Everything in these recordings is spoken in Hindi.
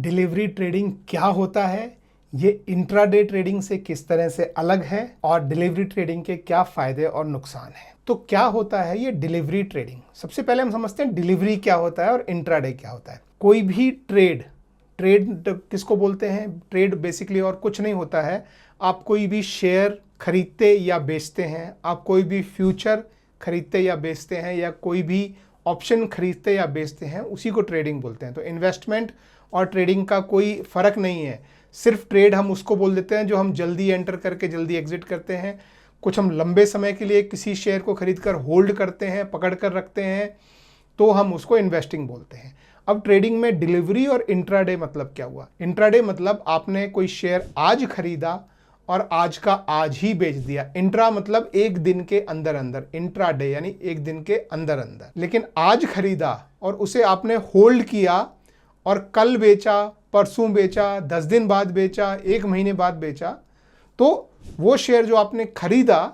डिलीवरी ट्रेडिंग क्या होता है, ये इंट्राडे ट्रेडिंग से किस तरह से अलग है और डिलीवरी ट्रेडिंग के क्या फायदे और नुकसान हैं। तो क्या होता है ये डिलीवरी ट्रेडिंग? सबसे पहले हम समझते हैं डिलीवरी क्या होता है और इंट्राडे क्या होता है। कोई भी ट्रेड किसको बोलते हैं? ट्रेड बेसिकली और कुछ नहीं होता है। आप कोई भी शेयर खरीदते या बेचते हैं, आप कोई भी फ्यूचर खरीदते या बेचते हैं, या कोई भी ऑप्शन खरीदते या बेचते हैं, उसी को ट्रेडिंग बोलते हैं। तो इन्वेस्टमेंट और ट्रेडिंग का कोई फ़र्क नहीं है। सिर्फ ट्रेड हम उसको बोल देते हैं जो हम जल्दी एंटर करके जल्दी एग्जिट करते हैं। कुछ हम लंबे समय के लिए किसी शेयर को खरीद कर होल्ड करते हैं, पकड़ कर रखते हैं, तो हम उसको इन्वेस्टिंग बोलते हैं। अब ट्रेडिंग में डिलीवरी और इंट्राडे मतलब क्या हुआ? इंट्राडे मतलब आपने कोई शेयर आज खरीदा और आज का आज ही बेच दिया। इंट्रा मतलब एक दिन के अंदर अंदर, इंट्राडे यानी एक दिन के अंदर अंदर। लेकिन आज खरीदा और उसे आपने होल्ड किया और कल बेचा, परसों बेचा, 10 दिन बाद बेचा, 1 महीने बाद बेचा, तो वो शेयर जो आपने खरीदा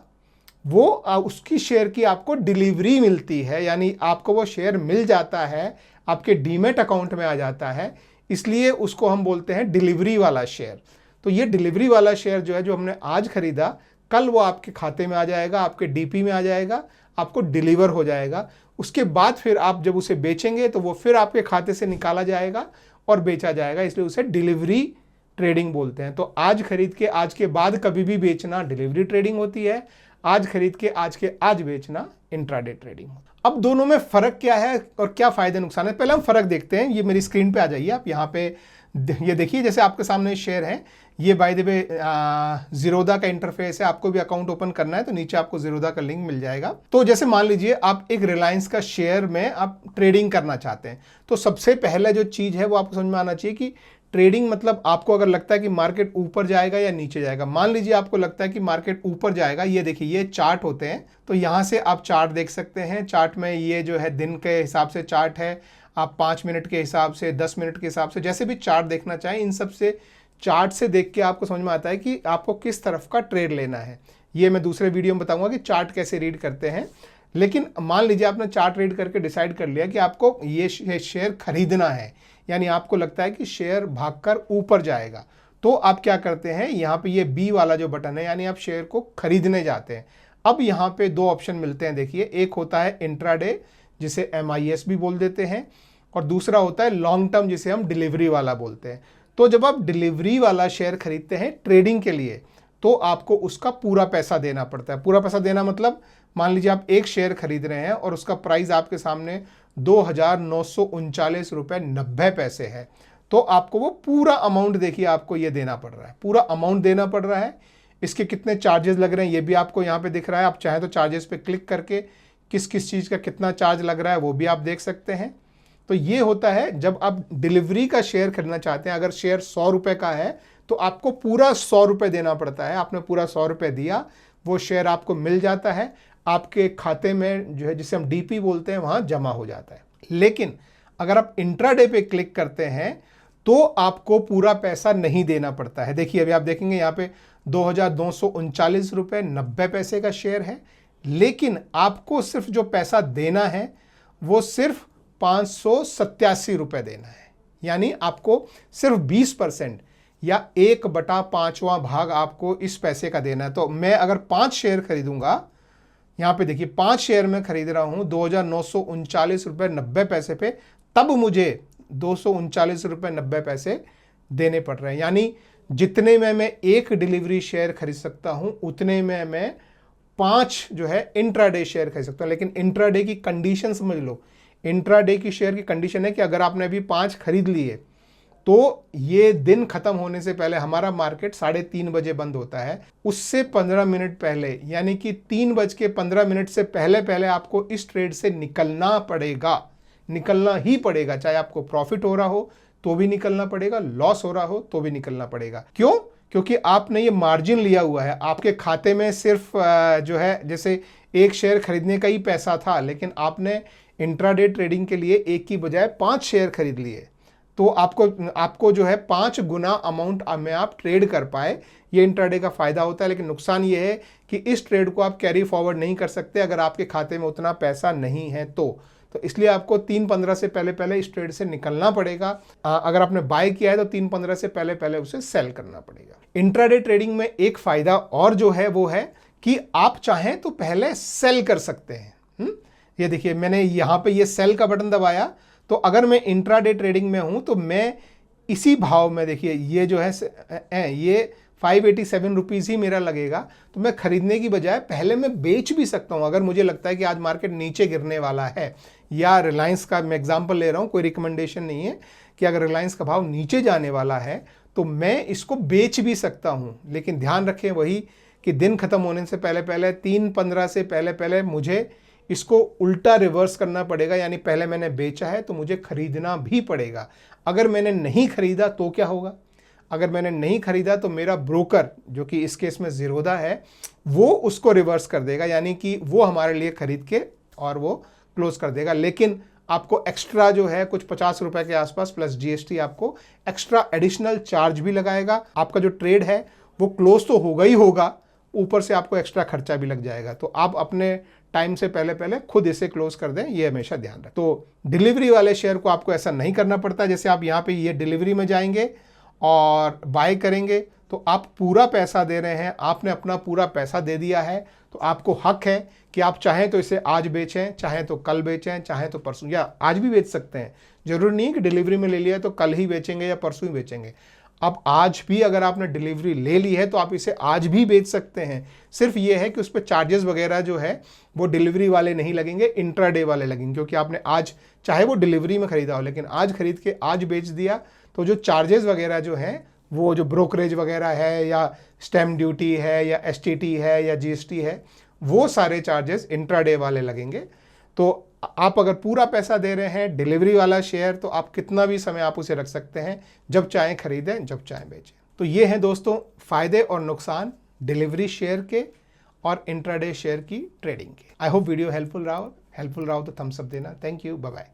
वो उसकी शेयर की आपको डिलीवरी मिलती है, यानी आपको वो शेयर मिल जाता है, आपके डीमेट अकाउंट में आ जाता है। इसलिए उसको हम बोलते हैं डिलीवरी वाला शेयर। तो ये डिलीवरी वाला शेयर जो है, जो हमने आज खरीदा, कल वो आपके खाते में आ जाएगा, आपके डीपी में आ जाएगा, आपको डिलीवर हो जाएगा। उसके बाद फिर आप जब उसे बेचेंगे तो वो फिर आपके खाते से निकाला जाएगा और बेचा जाएगा, इसलिए उसे डिलीवरी ट्रेडिंग बोलते हैं। तो आज खरीद के आज के बाद कभी भी बेचना डिलीवरी ट्रेडिंग होती है, आज खरीद के आज बेचना इंट्राडे ट्रेडिंग। अब दोनों में फ़र्क क्या है और क्या फ़ायदे नुकसान है, पहले हम फ़र्क देखते हैं। ये मेरी स्क्रीन पे आ जाइए आप, यहाँ पे ये देखिए, जैसे आपके सामने शेयर है, ये बाय द वे ज़ीरोधा का इंटरफेस है। आपको भी अकाउंट ओपन करना है तो नीचे आपको ज़ीरोधा का लिंक मिल जाएगा। तो जैसे मान लीजिए आप एक रिलायंस का शेयर में आप ट्रेडिंग करना चाहते हैं, तो सबसे पहले जो चीज़ है वो आपको समझ में आना चाहिए कि ट्रेडिंग मतलब आपको अगर लगता है कि मार्केट ऊपर जाएगा या नीचे जाएगा। मान लीजिए आपको लगता है कि मार्केट ऊपर जाएगा, ये देखिए ये चार्ट होते हैं, तो यहाँ से आप चार्ट देख सकते हैं। चार्ट में ये जो है दिन के हिसाब से चार्ट है, आप 5 मिनट के हिसाब से, 10 मिनट के हिसाब से, जैसे भी चार्ट देखना चाहें, इन सब से चार्ट से देख के आपको समझ में आता है कि आपको किस तरफ का ट्रेड लेना है। ये मैं दूसरे वीडियो में बताऊंगा कि चार्ट कैसे रीड करते हैं। लेकिन मान लीजिए आपने चार्ट रीड करके डिसाइड कर लिया कि आपको ये शेयर खरीदना है, यानी आपको लगता है कि शेयर भागकर ऊपर जाएगा, तो आप क्या करते हैं, यहाँ पे ये बी वाला जो बटन है, यानी आप शेयर को खरीदने जाते हैं। अब यहाँ पे 2 ऑप्शन मिलते हैं, देखिए, एक होता है इंट्राडे जिसे MIS भी बोल देते हैं, और दूसरा होता है लॉन्ग टर्म जिसे हम डिलीवरी वाला बोलते हैं। तो जब आप डिलीवरी वाला शेयर खरीदते हैं ट्रेडिंग के लिए, तो आपको उसका पूरा पैसा देना पड़ता है। पूरा पैसा देना मतलब मान लीजिए आप एक शेयर खरीद रहे हैं और उसका प्राइस आपके सामने 2,939 रुपये 90 पैसे है, तो आपको वो पूरा अमाउंट, देखिए, आपको ये देना पड़ रहा है, पूरा अमाउंट देना पड़ रहा है। इसके कितने चार्जेस लग रहे हैं ये भी आपको यहाँ पे दिख रहा है। आप चाहें तो चार्जेस पे क्लिक करके किस किस चीज़ का कितना चार्ज लग रहा है वो भी आप देख सकते हैं। तो ये होता है जब आप डिलीवरी का शेयर खरीदना चाहते हैं। अगर शेयर 100 रुपये का है तो आपको पूरा 100 रुपये देना पड़ता है। आपने पूरा 100 रुपये दिया, वो शेयर आपको मिल जाता है, आपके खाते में जो है, जिसे हम DP बोलते हैं, वहाँ जमा हो जाता है। लेकिन अगर आप इंट्राडे पे क्लिक करते हैं तो आपको पूरा पैसा नहीं देना पड़ता है। देखिए, अभी आप देखेंगे यहाँ पे 2,239 रुपये 90 पैसे का शेयर है, लेकिन आपको सिर्फ जो पैसा देना है वो सिर्फ 587 रुपये देना है। यानी आपको सिर्फ 20% या 1/5वां भाग आपको इस पैसे का देना है। तो मैं अगर 5 शेयर खरीदूंगा, यहाँ पे देखिए 5 शेयर में खरीद रहा हूँ 2,939 रुपये 90 पैसे पे, तब मुझे 239 रुपये 90 पैसे देने पड़ रहे हैं। यानी जितने में मैं एक डिलीवरी शेयर खरीद सकता हूँ, उतने में मैं 5 जो है इंट्राडे शेयर खरीद सकता हूँ। लेकिन इंट्राडे की कंडीशन समझ लो। इंट्राडे की शेयर की कंडीशन है कि अगर आपने अभी 5 खरीद लिए तो ये दिन खत्म होने से पहले, हमारा मार्केट 3:30 बजे बंद होता है, उससे 15 मिनट पहले, यानी कि 3:15 से पहले आपको इस ट्रेड से निकलना पड़ेगा। निकलना ही पड़ेगा, चाहे आपको प्रॉफिट हो रहा हो तो भी निकलना पड़ेगा, लॉस हो रहा हो तो भी निकलना पड़ेगा। क्यों? क्योंकि आपने ये मार्जिन लिया हुआ है। आपके खाते में सिर्फ जो है, जैसे एक शेयर खरीदने का ही पैसा था, लेकिन आपने इंट्राडे ट्रेडिंग के लिए एक की बजाय 5 शेयर खरीद लिए, तो आपको जो है 5 गुना अमाउंट में आप ट्रेड कर पाए। ये इंट्राडे का फ़ायदा होता है। लेकिन नुकसान ये है कि इस ट्रेड को आप कैरी फॉरवर्ड नहीं कर सकते अगर आपके खाते में उतना पैसा नहीं है। तो तो इसलिए आपको 3:15 से पहले पहले इस ट्रेड से निकलना पड़ेगा। अगर आपने बाय किया है तो 3:15 से पहले पहले उसे सेल करना पड़ेगा। इंट्राडे ट्रेडिंग में एक फायदा और जो है वो है कि आप चाहें तो पहले सेल कर सकते हैं। ये देखिए, मैंने यहाँ पे ये सेल का बटन दबाया, तो अगर मैं इंट्राडे ट्रेडिंग में हूं तो मैं इसी भाव में, देखिए ये जो है ये 587 रुपीज़ ही मेरा लगेगा, तो मैं खरीदने की बजाय पहले मैं बेच भी सकता हूं। अगर मुझे लगता है कि आज मार्केट नीचे गिरने वाला है, या रिलायंस का मैं एग्जांपल ले रहा हूं, कोई रिकमेंडेशन नहीं है, कि अगर रिलायंस का भाव नीचे जाने वाला है तो मैं इसको बेच भी सकता हूं। लेकिन ध्यान रखें वही कि दिन खत्म होने से पहले पहले 3:15 से पहले पहले मुझे इसको उल्टा रिवर्स करना पड़ेगा, यानी पहले मैंने बेचा है तो मुझे खरीदना भी पड़ेगा। अगर मैंने नहीं खरीदा तो क्या होगा? अगर मैंने नहीं खरीदा तो मेरा ब्रोकर, जो कि इस केस में ज़ीरोधा है, वो उसको रिवर्स कर देगा, यानी कि वो हमारे लिए खरीद के और वो क्लोज कर देगा। लेकिन आपको एक्स्ट्रा जो है कुछ 50 रुपए के आसपास प्लस जीएसटी आपको एक्स्ट्रा एडिशनल चार्ज भी लगाएगा। आपका जो ट्रेड है वो क्लोज तो होगा ही होगा, ऊपर से आपको एक्स्ट्रा खर्चा भी लग जाएगा। तो आप अपने टाइम से पहले पहले खुद इसे क्लोज कर दें, ये हमेशा ध्यान रखें। तो डिलीवरी वाले शेयर को आपको ऐसा नहीं करना पड़ता। जैसे आप यहाँ पे ये डिलीवरी में जाएंगे और बाय करेंगे तो आप पूरा पैसा दे रहे हैं, आपने अपना पूरा पैसा दे दिया है, तो आपको हक है कि आप चाहें तो इसे आज बेचें, चाहें तो कल बेचें, चाहें तो परसों, या आज भी बेच सकते हैं। जरूरी नहीं कि डिलीवरी में ले लिया तो कल ही बेचेंगे या परसों ही बेचेंगे। अब आज भी अगर आपने डिलीवरी ले ली है तो आप इसे आज भी बेच सकते हैं। सिर्फ ये है कि उस पर चार्जेस वगैरह जो है वो डिलीवरी वाले नहीं लगेंगे, इंट्राडे वाले लगेंगे, क्योंकि आपने आज, चाहे वो डिलीवरी में खरीदा हो, लेकिन आज खरीद के आज बेच दिया, तो जो चार्जेस वगैरह जो हैं, वो जो ब्रोकरेज वगैरह है या स्टैम्प ड्यूटी है या एसटीटी है या जीएसटी है, वो सारे चार्जेस इंट्राडे वाले लगेंगे। तो आप अगर पूरा पैसा दे रहे हैं डिलीवरी वाला शेयर, तो आप कितना भी समय आप उसे रख सकते हैं, जब चाहें खरीदें, जब चाहें बेचें। तो ये हैं दोस्तों फायदे और नुकसान डिलीवरी शेयर के और इंट्राडे शेयर की ट्रेडिंग के। आई होप वीडियो हेल्पफुल रहा हो तो थम्स अप देना। Thank you, bye bye.